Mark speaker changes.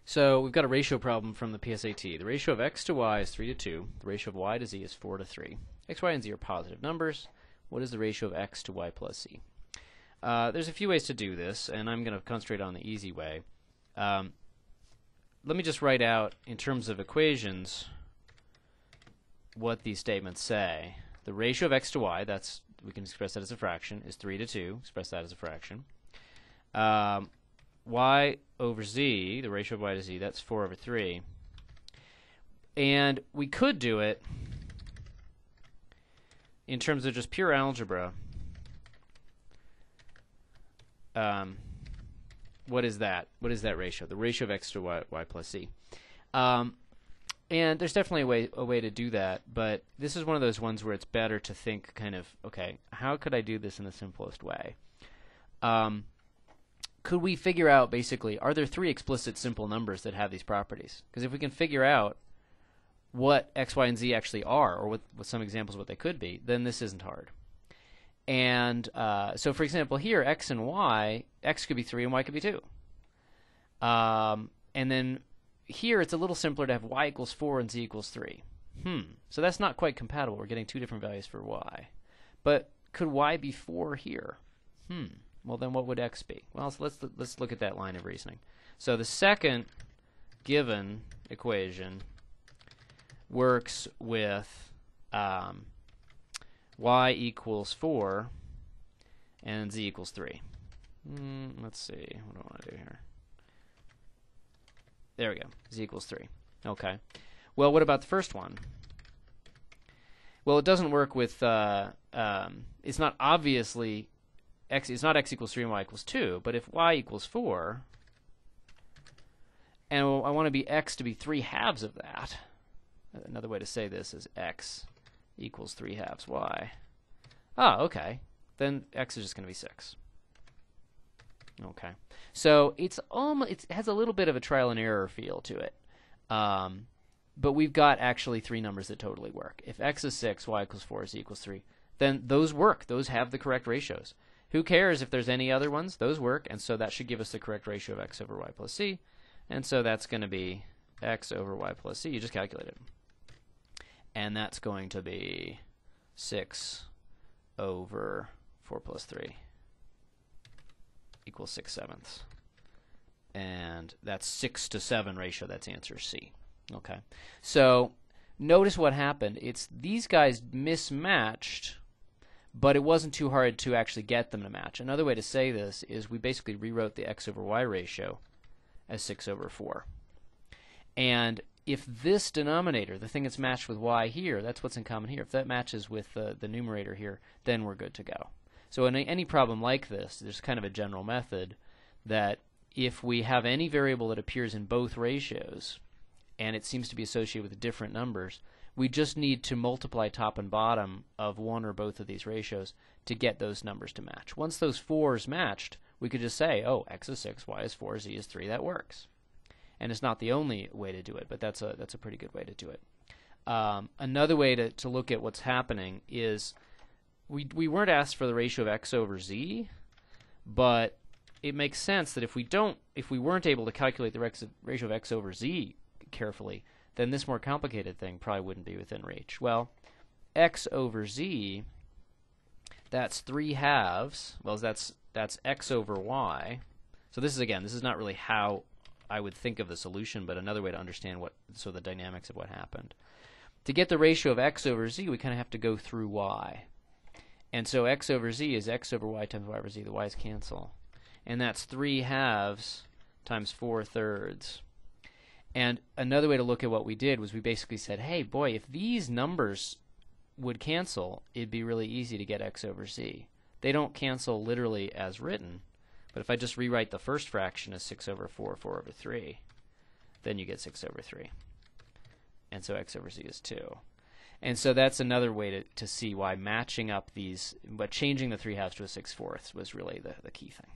Speaker 1: So we've got a ratio problem from the PSAT. The ratio of x to y is 3 to 2. The ratio of y to z is 4 to 3. X, y, and z are positive numbers. What is the ratio of x to y plus z? There's a few ways to do this, and I'm going to concentrate on the easy way. Let me just write out, in terms of equations, what these statements say. The ratio of x to y, we can express that as a fraction, is 3 to 2. Express that as a fraction. Y over z, the ratio of y to z, that's 4 over 3. And we could do it in terms of just pure algebra. What is that? What is that ratio? The ratio of x to y plus z. And there's definitely a way to do that, but this is one of those ones where it's better to think kind of, okay, how could I do this in the simplest way? Could we figure out, basically, are there 3 explicit simple numbers that have these properties? Because if we can figure out what x, y, and z actually are, or with some examples of what they could be, then this isn't hard. And so, for example, here, x and y, x could be 3 and y could be 2. And then here, it's a little simpler to have y equals 4 and z equals 3. So that's not quite compatible. We're getting 2 different values for y. But could y be 4 here? Well, then what would x be? Well, so let's look at that line of reasoning. So the second given equation works with y equals 4 and z equals 3. Let's see. What do I want to do here? There we go. Z equals 3. Okay. Well, what about the first one? Well, it doesn't work with, it's not obviously, it's not x equals 3 and y equals 2, but if y equals 4, and I want to be x to be 3 halves of that, another way to say this is x equals 3 halves y. Okay. Then x is just going to be 6. Okay. So it has a little bit of a trial and error feel to it. But we've got actually 3 numbers that totally work. If x is 6, y equals 4, z equals 3, then those work. Those have the correct ratios. Who cares if there's any other ones? Those work, and so that should give us the correct ratio of x over y plus c. And so that's going to be x over y plus c. You just calculate it. And that's going to be 6 over 4 plus 3 equals 6/7. And that's 6 to 7 ratio. That's answer C. Okay. So notice what happened. It's these guys mismatched, but it wasn't too hard to actually get them to match. Another way to say this is we basically rewrote the x over y ratio as 6 over 4. And if this denominator, the thing that's matched with y here, that's what's in common here, if that matches with the numerator here, then we're good to go. So in any problem like this, there's kind of a general method that if we have any variable that appears in both ratios, and it seems to be associated with different numbers, we just need to multiply top and bottom of one or both of these ratios to get those numbers to match. Once those 4s matched, we could just say, oh, x is 6, y is 4, z is 3. That works. And it's not the only way to do it, but that's a pretty good way to do it. Another way to look at what's happening is we weren't asked for the ratio of x over z, but it makes sense that if we weren't able to calculate the ratio of x over z carefully, then this more complicated thing probably wouldn't be within reach. Well, x over z, that's 3 halves. Well, that's x over y. So this is not really how I would think of the solution, but another way to understand the dynamics of what happened. To get the ratio of x over z, we kind of have to go through y. And so x over z is x over y times y over z. The y's cancel. And that's 3 halves times 4 thirds. And another way to look at what we did was we basically said, hey, boy, if these numbers would cancel, it'd be really easy to get x over z. They don't cancel literally as written, but if I just rewrite the first fraction as 6 over 4, 4 over 3, then you get 6 over 3. And so x over z is 2. And so that's another way to see why matching up these, but changing the 3 halves to a 6/4 was really the key thing.